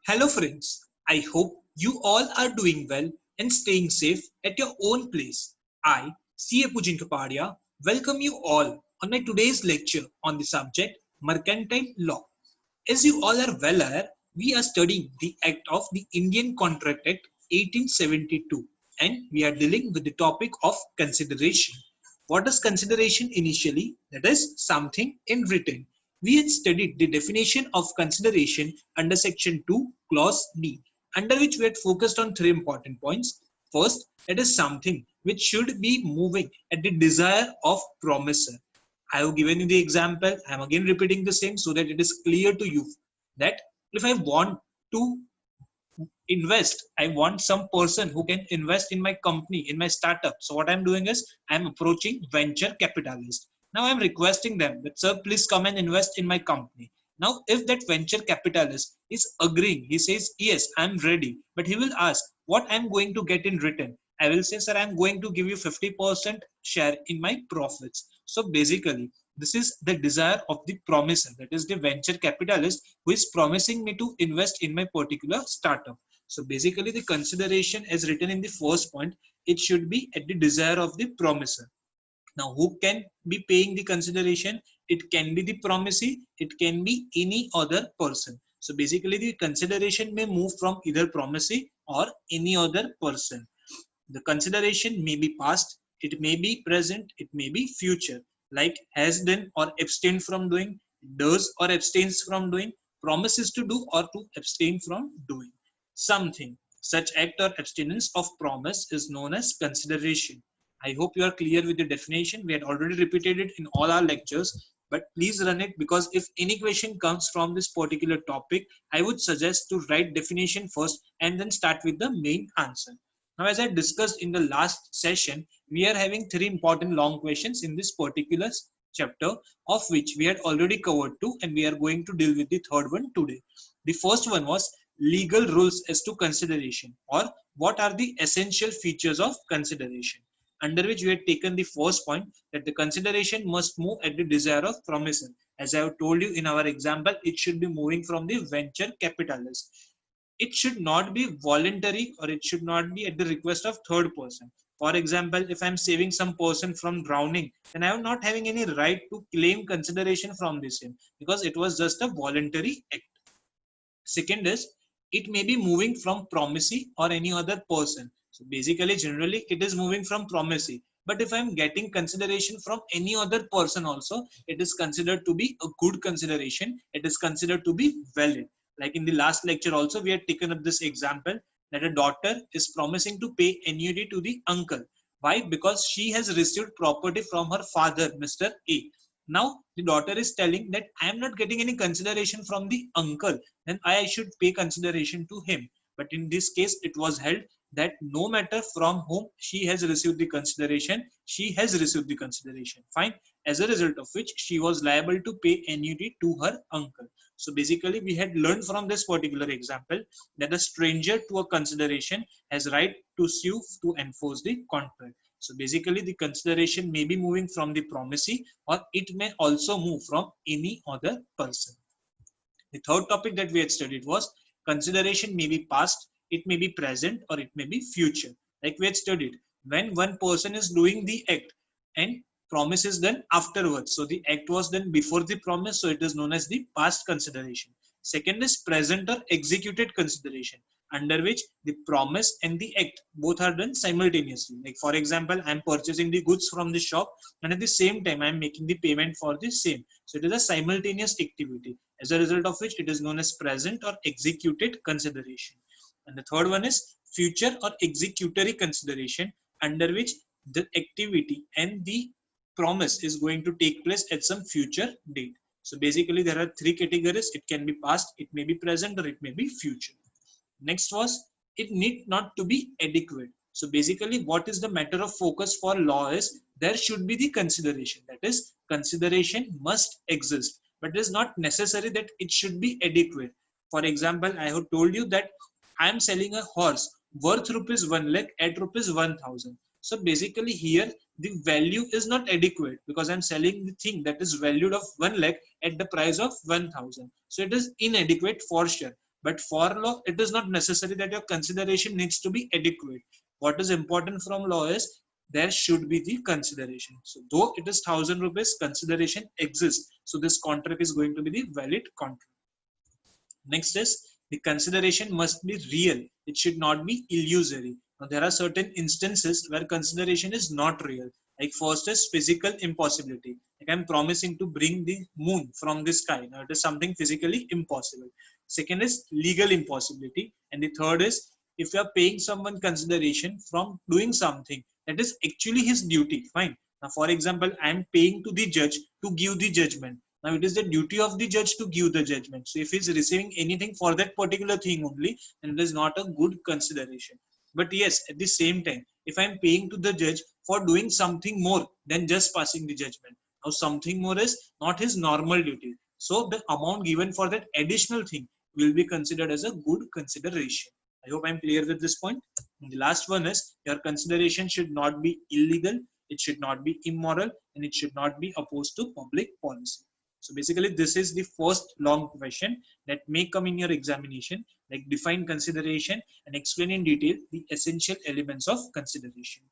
Hello friends, I hope you all are doing well and staying safe at your own place. I, C.A. Pujin Kapadia, welcome you all on my today's lecture on the subject Mercantile Law. As you all are well aware, we are studying the Act of the Indian Contract Act 1872 and we are dealing with the topic of consideration. What is consideration initially? That is something in written. We had studied the definition of consideration under section 2 clause D, under which we had focused on three important points. First, it is something which should be moving at the desire of promisor. I have given you the example. I am again repeating the same so that it is clear to you that if I want to invest, I want some person who can invest in my company, in my startup. So what I'm doing is I'm approaching venture capitalists. Now I'm requesting them that, sir, please come and invest in my company. Now if that venture capitalist is agreeing, he says yes, I'm ready, but he will ask what I'm going to get in return. I will say, sir, I'm going to give you 50% share in my profits. So basically this is the desire of the promiser, that is the venture capitalist who is promising me to invest in my particular startup. So basically the consideration as written in the first point, it should be at the desire of the promisor. Now who can be paying the consideration? It can be the promisee, it can be any other person. So basically the consideration may move from either promisee or any other person. The consideration may be past, it may be present, it may be future, like has done or abstained from doing, does or abstains from doing, promises to do or to abstain from doing something. Such act or abstinence of promise is known as consideration. I hope you are clear with the definition. We had already repeated it in all our lectures, but please run it, because if any question comes from this particular topic, I would suggest to write definition first and then start with the main answer. Now, as I discussed in the last session, we are having three important long questions in this particular chapter, of which we had already covered two, and we are going to deal with the third one today. The first one was legal rules as to consideration, or what are the essential features of consideration, under which we had taken the first point that the consideration must move at the desire of promisor. As I have told you in our example, it should be moving from the venture capitalist. It should not be voluntary, or it should not be at the request of third person. For example, if I'm saving some person from drowning, then I am not having any right to claim consideration from this him, because it was just a voluntary act. Second is, it may be moving from promisee or any other person. So basically generally it is moving from promisee, but if I'm getting consideration from any other person also, it is considered to be a good consideration, it is considered to be valid. Like in the last lecture also we had taken up this example that a daughter is promising to pay annuity to the uncle. Why? Because she has received property from her father, Mr. A. Now the daughter is telling that I am not getting any consideration from the uncle, then I should pay consideration to him. But in this case, it was held that no matter from whom she has received the consideration, she has received the consideration. Fine. As a result of which, she was liable to pay annuity to her uncle. So basically, we had learned from this particular example that a stranger to a consideration has right to sue to enforce the contract. So basically, the consideration may be moving from the promisee, or it may also move from any other person. The third topic that we had studied was consideration may be past, it may be present, or it may be future. Like we had studied, when one person is doing the act and promise is done afterwards. So the act was done before the promise, so it is known as the past consideration. Second is present or executed consideration, under which the promise and the act both are done simultaneously. Like for example, I am purchasing the goods from the shop, and at the same time I am making the payment for the same. So it is a simultaneous activity, as a result of which it is known as present or executed consideration. And the third one is future or executory consideration, under which the activity and the promise is going to take place at some future date. So basically there are three categories. It can be past, it may be present, or it may be future. Next was, it need not to be adequate. So basically what is the matter of focus for law is there should be the consideration, that is consideration must exist, but it is not necessary that it should be adequate. For example, I have told you that I am selling a horse worth rupees 1 lakh at rupees 1000. So basically here the value is not adequate, because I'm selling the thing that is valued of 1 lakh at the price of 1000. So it is inadequate for sure. But for law, it is not necessary that your consideration needs to be adequate. What is important from law is there should be the consideration. So though it is 1,000 rupees, consideration exists. So this contract is going to be the valid contract. Next is the consideration must be real. It should not be illusory. Now there are certain instances where consideration is not real. Like first is physical impossibility. Like I'm promising to bring the moon from the sky. Now it is something physically impossible. Second is legal impossibility. And the third is if you are paying someone consideration from doing something that is actually his duty. Fine. Now for example, I am paying to the judge to give the judgment. Now it is the duty of the judge to give the judgment. So if he's receiving anything for that particular thing only, then it is not a good consideration. But yes, at the same time, if I'm paying to the judge for doing something more than just passing the judgment, now something more is not his normal duty. So the amount given for that additional thing will be considered as a good consideration. I hope I'm clear with this point. And the last one is your consideration should not be illegal, it should not be immoral, and it should not be opposed to public policy. So basically, this is the first long question that may come in your examination, like define consideration and explain in detail the essential elements of consideration.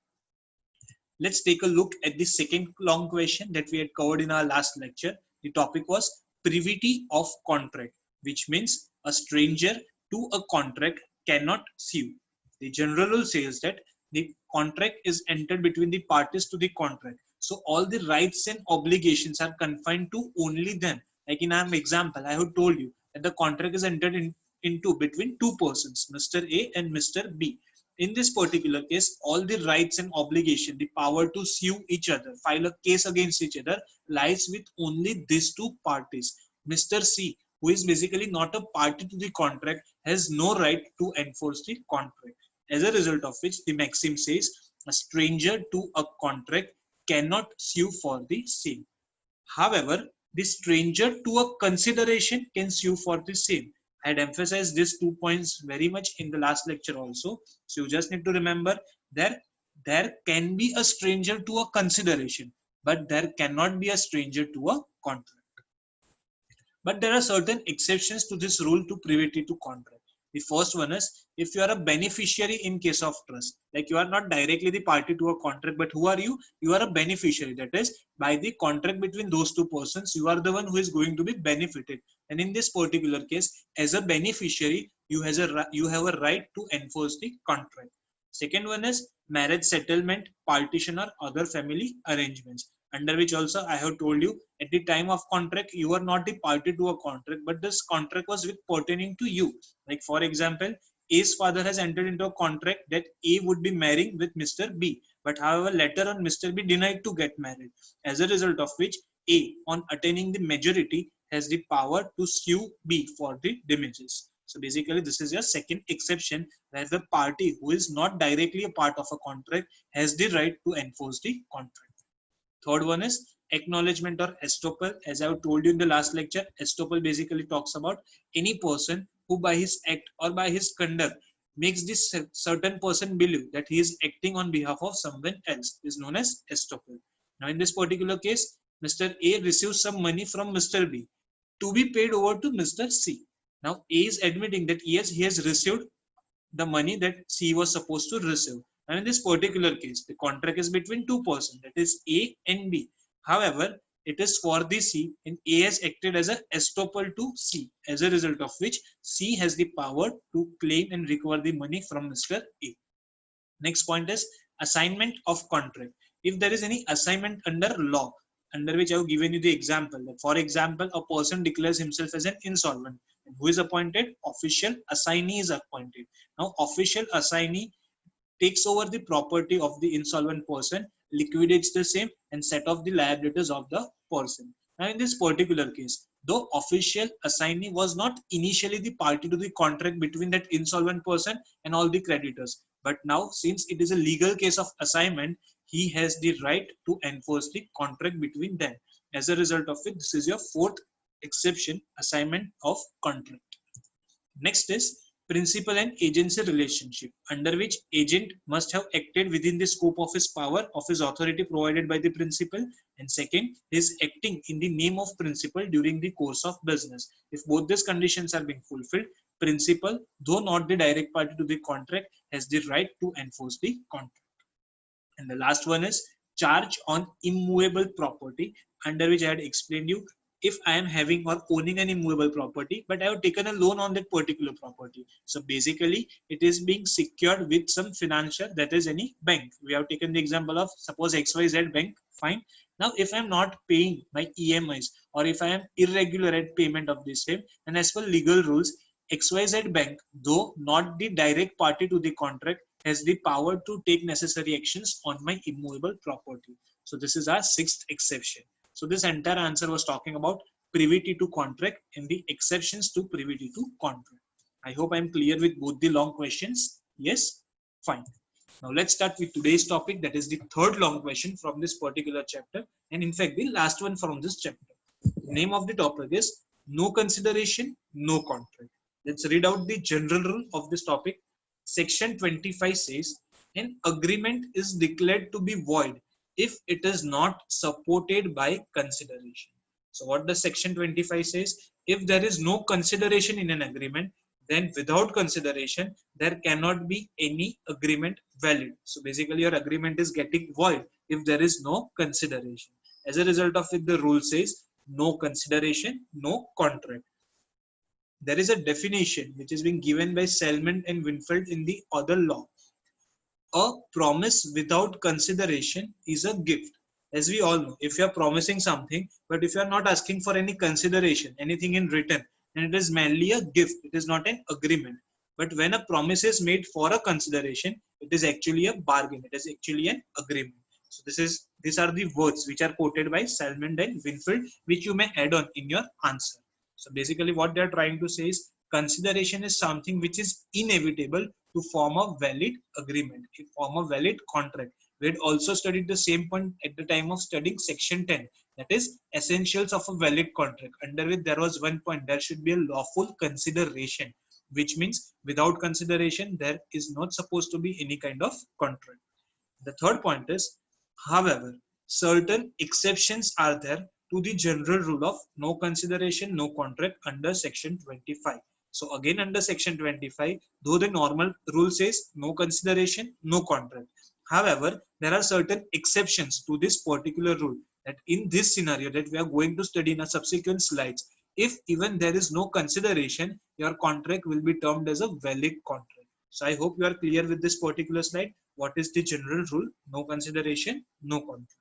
Let's take a look at the second long question that we had covered in our last lecture. The topic was privity of contract, which means a stranger to a contract cannot sue. The general rule says that the contract is entered between the parties to the contract. So all the rights and obligations are confined to only them. Like in our example, I have told you that the contract is entered into between two persons, Mr. A and Mr. B. In this particular case, all the rights and obligation, the power to sue each other, file a case against each other, lies with only these two parties. Mr. C, who is basically not a party to the contract, has no right to enforce the contract. As a result of which, the maxim says, a stranger to a contract cannot sue for the same. However, the stranger to a consideration can sue for the same. I had emphasized these 2 points very much in the last lecture also. So you just need to remember that there can be a stranger to a consideration, but there cannot be a stranger to a contract. But there are certain exceptions to this rule to privity to contract. The first one is if you are a beneficiary in case of trust, like you are not directly the party to a contract, but who are you? You are a beneficiary. That is, by the contract between those two persons, you are the one who is going to be benefited. And in this particular case, as a beneficiary, you have a right to enforce the contract. Second one is marriage settlement, partition, or other family arrangements, under which also I have told you at the time of contract, you are not the party to a contract, but this contract was with pertaining to you. Like for example, A's father has entered into a contract that A would be marrying with Mr. B, but however later on Mr. B denied to get married, as a result of which A, on attaining the majority, has the power to sue B for the damages. So basically this is your second exception where the party who is not directly a part of a contract has the right to enforce the contract. Third one is acknowledgement or estoppel. As I have told you in the last lecture, estoppel basically talks about any person who by his act or by his conduct makes this certain person believe that he is acting on behalf of someone else is known as estoppel. Now in this particular case, Mr. A receives some money from Mr. B to be paid over to Mr. C. Now A is admitting that yes, he has received the money that C was supposed to receive. And in this particular case, the contract is between two persons, that is A and B. However, it is for the C, and A has acted as a estoppel to C, as a result of which C has the power to claim and recover the money from Mr. A. Next point is assignment of contract. If there is any assignment under law, under which I have given you the example, that for example, a person declares himself as an insolvent, and who is appointed? Official assignee is appointed. Now, official assignee takes over the property of the insolvent person, liquidates the same, and set off the liabilities of the person. Now, in this particular case, though official assignee was not initially the party to the contract between that insolvent person and all the creditors, but now since it is a legal case of assignment, he has the right to enforce the contract between them. As a result of it, this is your fourth exception, assignment of contract. Next is principal and agency relationship, under which agent must have acted within the scope of his power of his authority provided by the principal, and second, is acting in the name of principal during the course of business. If both these conditions are being fulfilled, principal, though not the direct party to the contract, has the right to enforce the contract. And the last one is charge on immovable property, under which I had explained you, if I am having or owning an immovable property, but I have taken a loan on that particular property. So basically, it is being secured with some financial, that is any bank. We have taken the example of suppose XYZ bank, fine. Now, if I am not paying my EMIs or if I am irregular at payment of the same, and as per legal rules, XYZ bank, though not the direct party to the contract, has the power to take necessary actions on my immovable property. So this is our sixth exception. So this entire answer was talking about privity to contract and the exceptions to privity to contract. I hope I'm clear with both the long questions. Yes, fine. Now let's start with today's topic, that is the third long question from this particular chapter, and in fact the last one from this chapter. The name of the topic is no consideration, no contract. Let's read out the general rule of this topic. Section 25 says an agreement is declared to be void if it is not supported by consideration. So what does section 25 says? If there is no consideration in an agreement, then without consideration, there cannot be any agreement valid. So basically your agreement is getting void if there is no consideration. As a result of it, the rule says no consideration, no contract. There is a definition which is being given by Salmond and Winfield in the other law. A promise without consideration is a gift. As we all know, if you are promising something, but if you are not asking for any consideration, anything in return, then it is merely a gift. It is not an agreement. But when a promise is made for a consideration, it is actually a bargain. It is actually an agreement. So these are the words which are quoted by Salmond and Winfield, which you may add on in your answer. So basically what they are trying to say is consideration is something which is inevitable to form a valid agreement, to form a valid contract. We had also studied the same point at the time of studying section 10, that is essentials of a valid contract, under which there was one point, there should be a lawful consideration, which means without consideration there is not supposed to be any kind of contract. The third point is, however, certain exceptions are there to the general rule of no consideration, no contract under section 25. So again under section 25, though the normal rule says no consideration, no contract. However, there are certain exceptions to this particular rule, that in this scenario that we are going to study in a subsequent slides, if even there is no consideration, your contract will be termed as a valid contract. So I hope you are clear with this particular slide. What is the general rule? No consideration, no contract.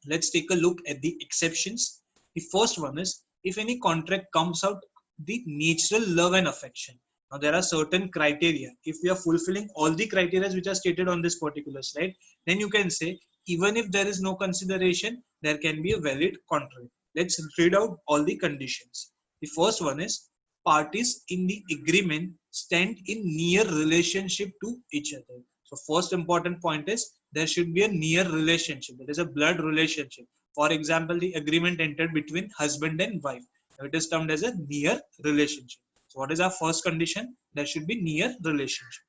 Let's take a look at the exceptions. The first one is, if any contract comes out the natural love and affection. Now there are certain criteria. If we are fulfilling all the criteria which are stated on this particular slide, then you can say even if there is no consideration, there can be a valid contract. Let's read out all the conditions. The first one is, parties in the agreement stand in near relationship to each other. So first important point is there should be a near relationship. That is a blood relationship. For example, the agreement entered between husband and wife. It is termed as a near relationship. So what is our first condition? There should be near relationship.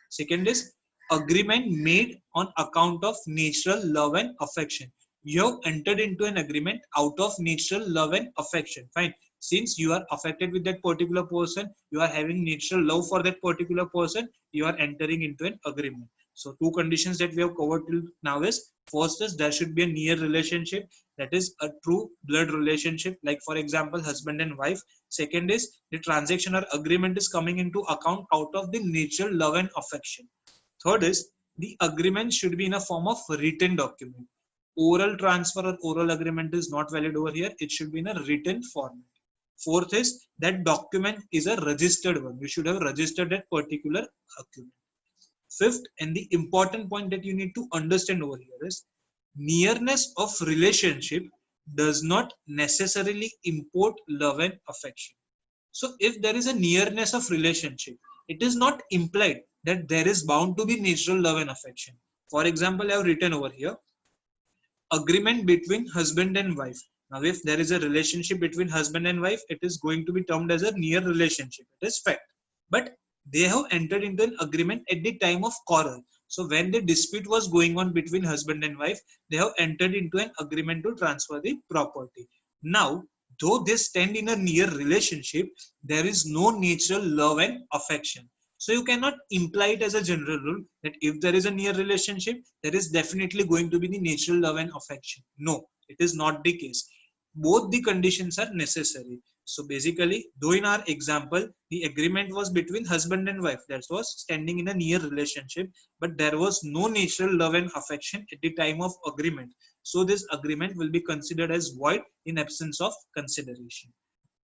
Second is agreement made on account of natural love and affection. You have entered into an agreement out of natural love and affection. Fine. Since you are affected with that particular person, you are having natural love for that particular person, you are entering into an agreement. So two conditions that we have covered till now is, first is there should be a near relationship, that is a true blood relationship, like for example husband and wife. Second is the transaction or agreement is coming into account out of the natural love and affection. Third is the agreement should be in a form of written document. Oral transfer or oral agreement is not valid over here. It should be in a written format. Fourth is that document is a registered one. You should have registered that particular document. Fifth, and the important point that you need to understand over here is, nearness of relationship does not necessarily import love and affection. So if there is a nearness of relationship, it is not implied that there is bound to be natural love and affection. For example, I have written over here, agreement between husband and wife. Now, if there is a relationship between husband and wife, it is going to be termed as a near relationship. It is fact. But they have entered into an agreement at the time of quarrel. So when the dispute was going on between husband and wife, they have entered into an agreement to transfer the property. Now, though they stand in a near relationship, there is no natural love and affection. So you cannot imply it as a general rule that if there is a near relationship, there is definitely going to be the natural love and affection. No, it is not the case. Both the conditions are necessary. So basically, though in our example, the agreement was between husband and wife, that was standing in a near relationship, but there was no natural love and affection at the time of agreement. So this agreement will be considered as void in absence of consideration.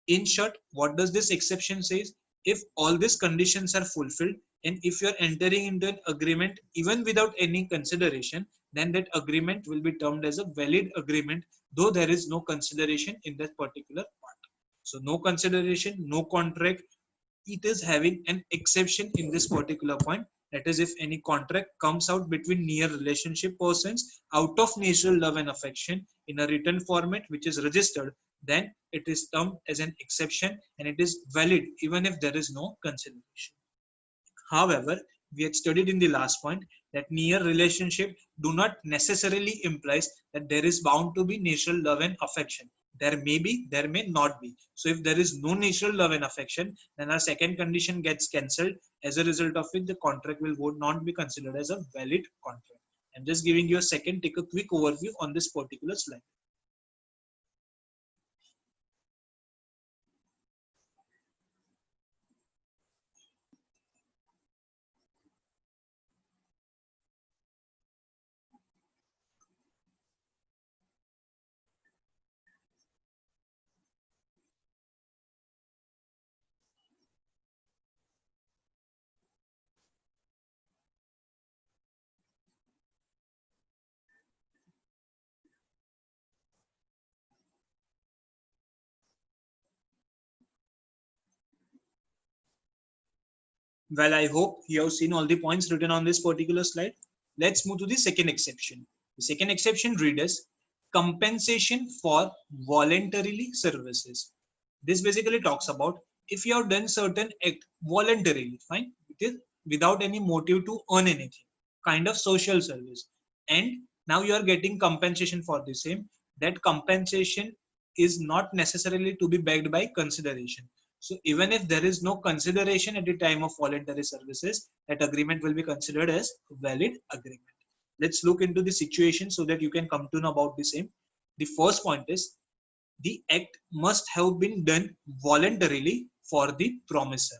In short, what does this exception says? If all these conditions are fulfilled, and if you are entering into an agreement even without any consideration, then that agreement will be termed as a valid agreement, though there is no consideration in that particular part. So no consideration, no contract. It is having an exception in this particular point. That is, if any contract comes out between near relationship persons out of natural love and affection in a written format which is registered, then it is termed as an exception and it is valid even if there is no consideration. However, we had studied in the last point that near relationship do not necessarily implies that there is bound to be natural love and affection. There may be, there may not be. So if there is no natural love and affection, then our second condition gets cancelled, as a result of which the contract will not be considered as a valid contract. I'm just giving you a second, take a quick overview on this particular slide. Well, I hope you have seen all the points written on this particular slide. Let's move to the second exception. The second exception reads compensation for voluntarily services. This basically talks about if you have done certain act voluntarily, fine, it is without any motive to earn anything, kind of social service, and now you are getting compensation for the same. That compensation is not necessarily to be backed by consideration. So even if there is no consideration at the time of voluntary services, that agreement will be considered as valid agreement. Let's look into the situation so that you can come to know about the same. The first point is the act must have been done voluntarily for the promiser.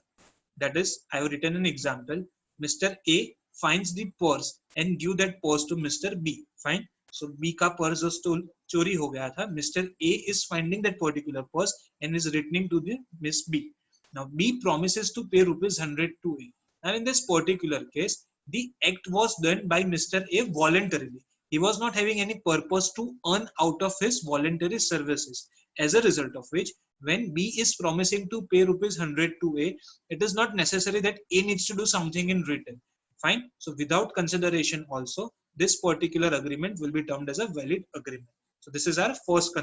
That is, I have written an example. Mr. A finds the purse and give that purse to Mr. B. Fine. So B का purse जो चोरी हो गया था, Mr. A is finding that particular purse and is returning to the Miss B. Now B promises to pay ₹100 to A. And in this particular case, the act was done by Mr. A voluntarily. He was not having any purpose to earn out of his voluntary services. As a result of which, when B is promising to pay ₹100 to A, it is not necessary that A needs to do something in written. Fine. So without consideration also, this particular agreement will be termed as a valid agreement. So this is our first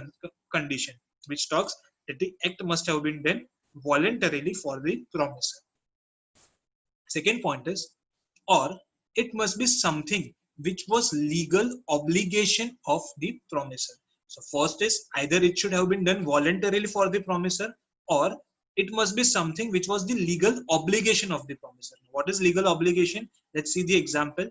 condition, which talks that the act must have been done voluntarily for the promiser. Second point is, or it must be something which was legal obligation of the promiser. So first is either it should have been done voluntarily for the promiser, or it must be something which was the legal obligation of the promiser. What is legal obligation? Let's see the example.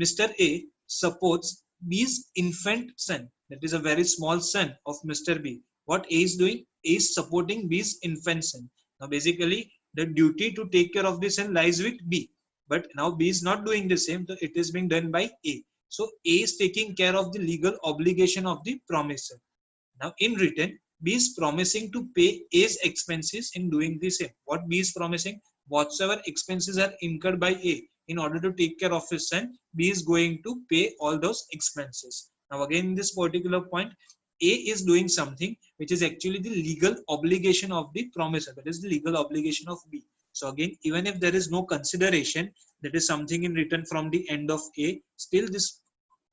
Mr. A supports B's infant son. That is a very small son of Mr. B. What A is doing? A is supporting B's infant son. Now basically the duty to take care of the son lies with B. But now B is not doing the same, so it is being done by A. So A is taking care of the legal obligation of the promiser. Now in return, B is promising to pay A's expenses in doing the same. What B is promising? Whatsoever expenses are incurred by A in order to take care of his son, B is going to pay all those expenses. Now again, in this particular point, A is doing something which is actually the legal obligation of the promiser. That is the legal obligation of B. So again, even if there is no consideration, that is something in written from the end of A, still this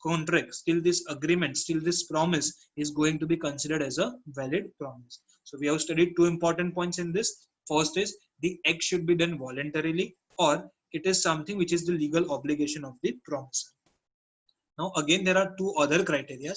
contract, still this agreement, still this promise is going to be considered as a valid promise. So we have studied two important points in this. First is the act should be done voluntarily, or it is something which is the legal obligation of the promiser. Now again, there are two other criteria.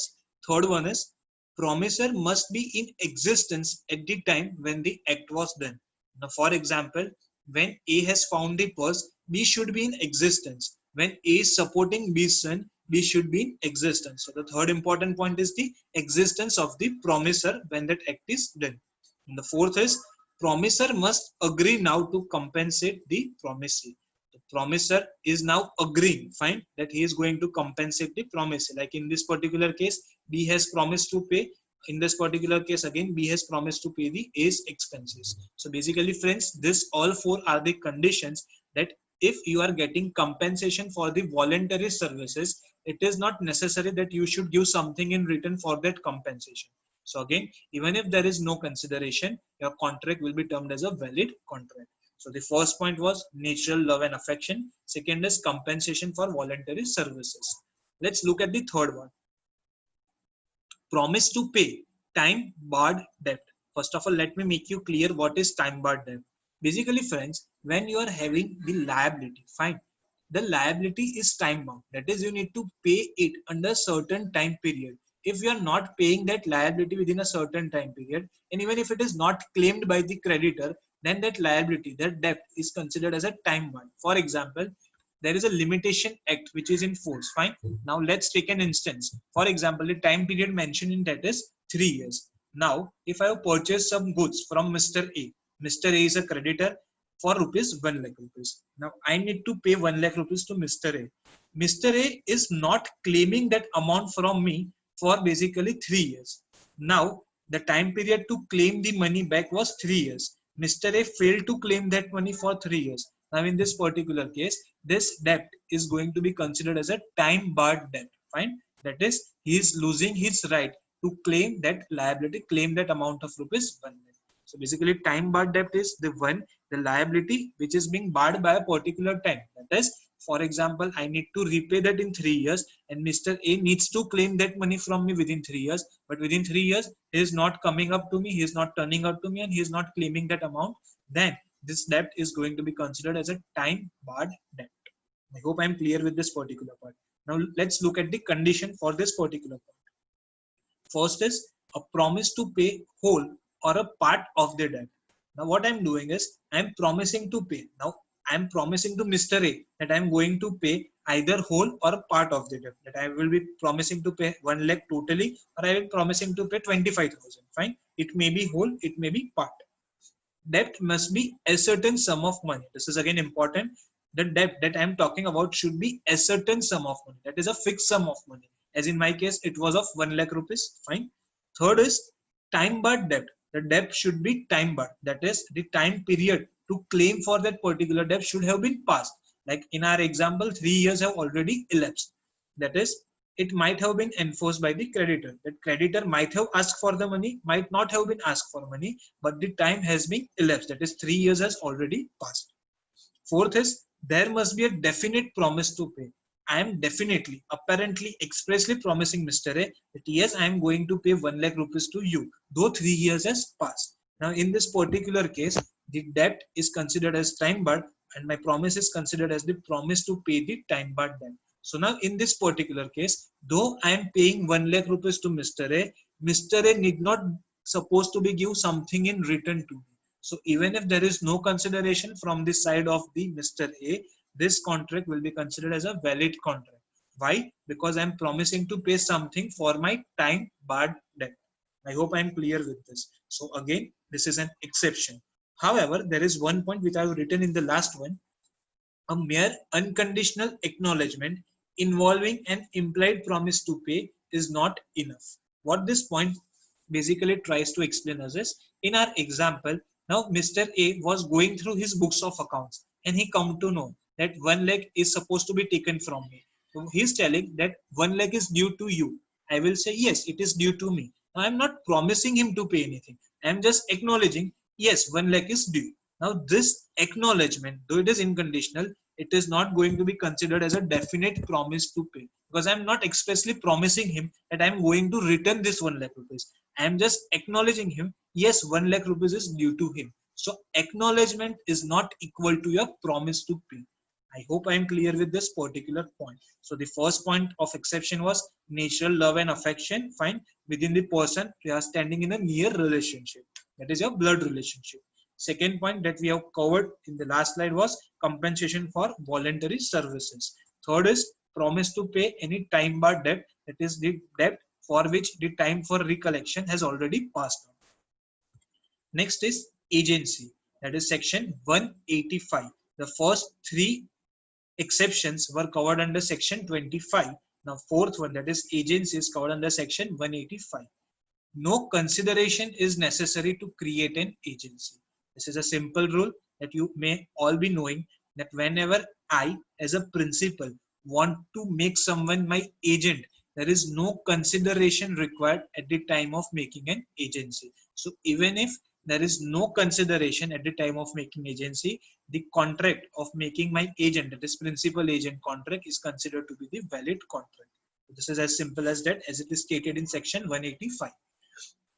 Third one is promisor must be in existence at the time when the act was done. Now, for example, when A has found the purse, B should be in existence. When A is supporting B's son, B should be in existence. So the third important point is the existence of the promisor when that act is done. And the fourth is promisor must agree now to compensate the promisee. The promisor is now agreeing, fine, that he is going to compensate the promisee. Like in this particular case, B has promised to pay. In this particular case, again, B has promised to pay the A's expenses. So basically, friends, this all four are the conditions that if you are getting compensation for the voluntary services, it is not necessary that you should give something in return for that compensation. So again, even if there is no consideration, your contract will be termed as a valid contract. So the first point was natural love and affection. Second is compensation for voluntary services. Let's look at the third one. Promise to pay time barred debt. First of all, let me make you clear what is time barred debt. Basically, friends, when you are having the liability, fine, the liability is time bound. That is, you need to pay it under certain time period. If you are not paying that liability within a certain time period, and even if it is not claimed by the creditor, then that liability, that debt is considered as a time bound. For example, there is a limitation act which is in force, fine. Now let's take an instance. For example, the time period mentioned in that is 3 years. Now if I have purchased some goods from Mr. A, Mr. A is a creditor for rupees 1 lakh rupees. Now I need to pay 1 lakh rupees to Mr. A. Mr. A is not claiming that amount from me for basically 3 years. Now the time period to claim the money back was 3 years. Mr. A failed to claim that money for 3 years. Now in this particular case, this debt is going to be considered as a time barred debt, fine. That is, he is losing his right to claim that liability, claim that amount of rupees 1 lakh. So basically, time barred debt is the one, the liability which is being barred by a particular time. That is, for example, I need to repay that in 3 years, and Mr. A needs to claim that money from me within 3 years. But within 3 years, he is not coming up to me, he is not turning up to me, and he is not claiming that amount. Then this debt is going to be considered as a time barred debt. I hope I'm clear with this particular part. Now let's look at the condition for this particular part. First is a promise to pay whole or a part of the debt. Now what I'm doing is I'm promising to pay. Now I'm promising to Mr. A that I'm going to pay either whole or a part of the debt. That I will be promising to pay 1 lakh totally, or I will be promising to pay 25,000. Fine. It may be whole, it may be part. Debt must be a certain sum of money. This is again important. The debt that I'm talking about should be a certain sum of money. That is a fixed sum of money. As in my case, it was of 1 lakh rupees. Fine. Third is time barred debt. The debt should be time barred. That is, the time period to claim for that particular debt should have been passed. Like in our example, 3 years have already elapsed. That is, it might have been enforced by the creditor. That creditor might have asked for the money, might not have been asked for money, but the time has been elapsed. That is, 3 years has already passed. Fourth is there must be a definite promise to pay. I am definitely, apparently, expressly promising Mr. A that yes, I am going to pay 1 lakh rupees to you, though 3 years has passed. Now, in this particular case, the debt is considered as time barred, and my promise is considered as the promise to pay the time barred debt. So now, in this particular case, though I am paying 1 lakh rupees to Mr. A, Mr. A need not supposed to be give something in return to me. So even if there is no consideration from the side of the Mr. A, this contract will be considered as a valid contract. Why? Because I'm promising to pay something for my time barred debt. I hope I'm clear with this. So again, this is an exception. However, there is one point which I have written in the last one. A mere unconditional acknowledgement involving an implied promise to pay is not enough. What this point basically tries to explain us is, in our example, now Mr. A was going through his books of accounts and he come to know that 1 lakh is supposed to be taken from me. So he's telling that 1 lakh is due to you. I will say, yes, it is due to me. Now I'm not promising him to pay anything. I'm just acknowledging, yes, 1 lakh is due. Now this acknowledgement, though it is unconditional, it is not going to be considered as a definite promise to pay, because I'm not expressly promising him that I'm going to return this 1 lakh rupees. I'm just acknowledging him, yes, 1 lakh rupees is due to him. So acknowledgement is not equal to your promise to pay. I hope I am clear with this particular point. So the first point of exception was natural love and affection, fine, within the person you are standing in a near relationship. That is your blood relationship. Second point that we have covered in the last slide was compensation for voluntary services. Third is promise to pay any time bar debt, that is the debt for which the time for recollection has already passed on. Next is agency, that is section 185. The first three exceptions were covered under section 25. Now fourth one, that is agency, is covered under section 185. No consideration is necessary to create an agency. This is a simple rule that you may all be knowing, that whenever I as a principal want to make someone my agent, there is no consideration required at the time of making an agency. So even if there is no consideration at the time of making agency, the contract of making my agent, that is principal agent contract, is considered to be the valid contract. This is as simple as that, as it is stated in section 185.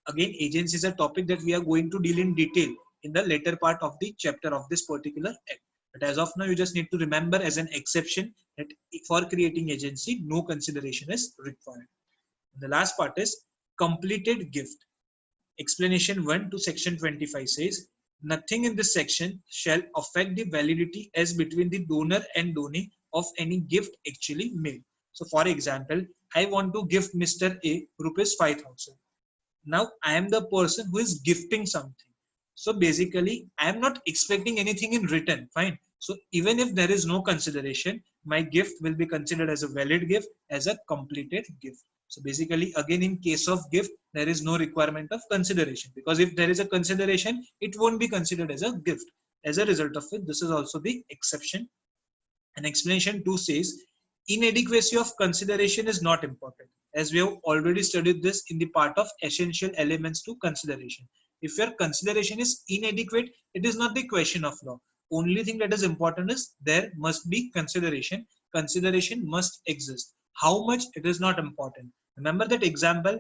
Again, agency is a topic that we are going to deal in detail in the later part of the chapter of this particular act. But as of now, you just need to remember as an exception that for creating agency, no consideration is required. The last part is completed gift. Explanation 1 to section 25 says, nothing in this section shall affect the validity as between the donor and donee of any gift actually made. So for example, I want to gift Mr. A rupees 5,000. Now I am the person who is gifting something. So basically, I am not expecting anything in return. Fine. So even if there is no consideration, my gift will be considered as a valid gift, as a completed gift. So basically, again, in case of gift, there is no requirement of consideration, because if there is a consideration, it won't be considered as a gift. As a result of it, this is also the exception. And explanation 2 says, inadequacy of consideration is not important, as we have already studied this in the part of essential elements to consideration. If your consideration is inadequate, it is not the question of law. Only thing that is important is there must be consideration. Consideration must exist. How much, it is not important. Remember that example,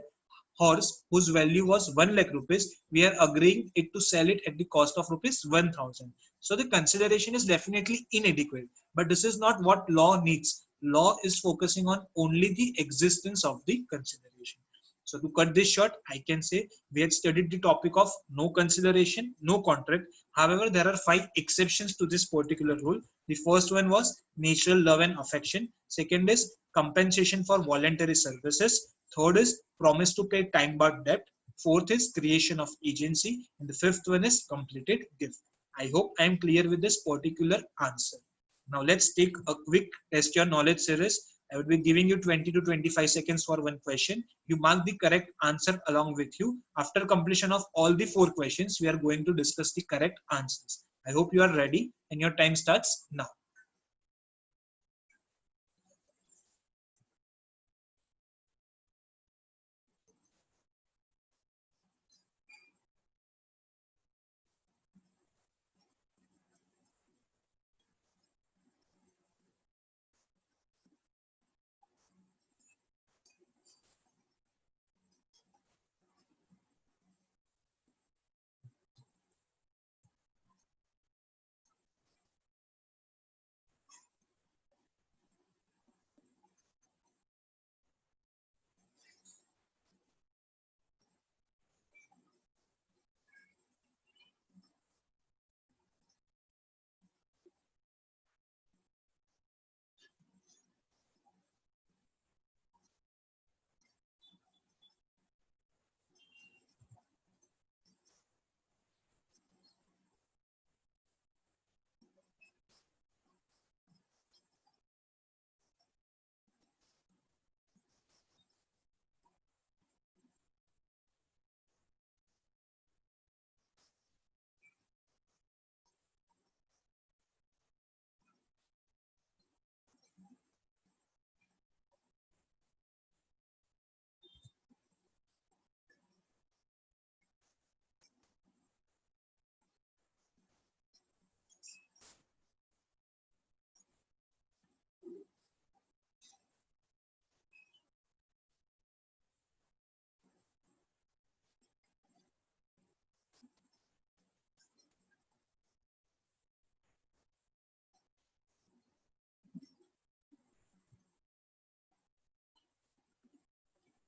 horse whose value was 1 lakh rupees, we are agreeing it to sell it at the cost of rupees 1000. So the consideration is definitely inadequate, but this is not what law needs. Law is focusing on only the existence of the consideration. So to cut this short, I can say we had studied the topic of no consideration, no contract. However, there are 5 exceptions to this particular rule. The first one was natural love and affection. Second is compensation for voluntary services. Third is promise to pay time barred debt. Fourth is creation of agency. And the fifth one is completed gift. I hope I am clear with this particular answer. Now let's take a quick test your knowledge series. I would be giving you 20 to 25 seconds for one question. You mark the correct answer along with you. After completion of all the 4 questions, we are going to discuss the correct answers. I hope you are ready and your time starts now.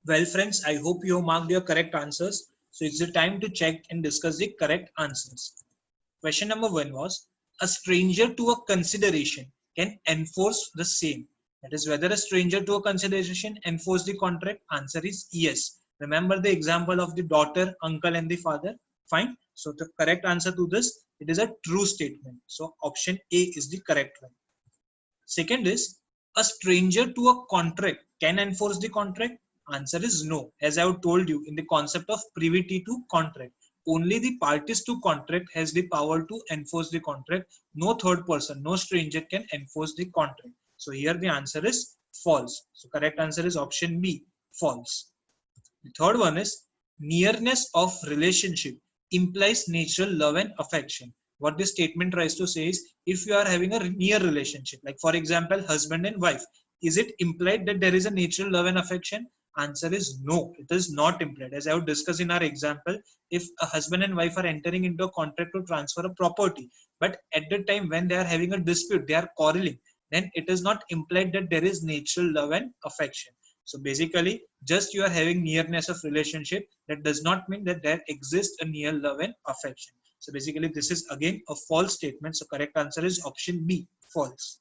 Well, friends, I hope you marked your correct answers. So it's the time to check and discuss the correct answers. Question number one was, a stranger to a consideration can enforce the same. That is, whether a stranger to a consideration enforce the contract. Answer is yes. Remember the example of the daughter, uncle, and the father. Fine. So the correct answer to this, it is a true statement. So option A is the correct one. Second is, a stranger to a contract can enforce the contract. Answer is no. As I have told you in the concept of privity to contract, only the parties to contract has the power to enforce the contract. No third person, no stranger can enforce the contract. So here the answer is false. So correct answer is option B, false. The third one is, nearness of relationship implies natural love and affection. What this statement tries to say is, if you are having a near relationship, like for example, husband and wife, is it implied that there is a natural love and affection? Answer is no, it is not implied. As I would discuss in our example, if a husband and wife are entering into a contract to transfer a property, but at the time when they are having a dispute, they are quarreling, then it is not implied that there is natural love and affection. So basically, just you are having nearness of relationship, that does not mean that there exists a near love and affection. So basically, this is again a false statement. So correct answer is option B, false.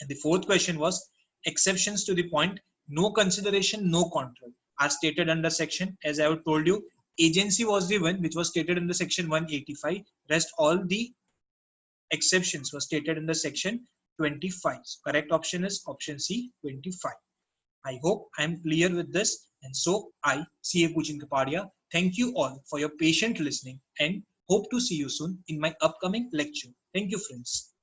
And the fourth question was, exceptions to the point, no consideration, no contract are stated under section. As I have told you, agency was the one which was stated in the section 185. Rest all the exceptions were stated in the section 25. So correct option is option C, 25. I hope I am clear with this, and so I, CA Pujin Kapadia, thank you all for your patient listening and hope to see you soon in my upcoming lecture. Thank you, friends.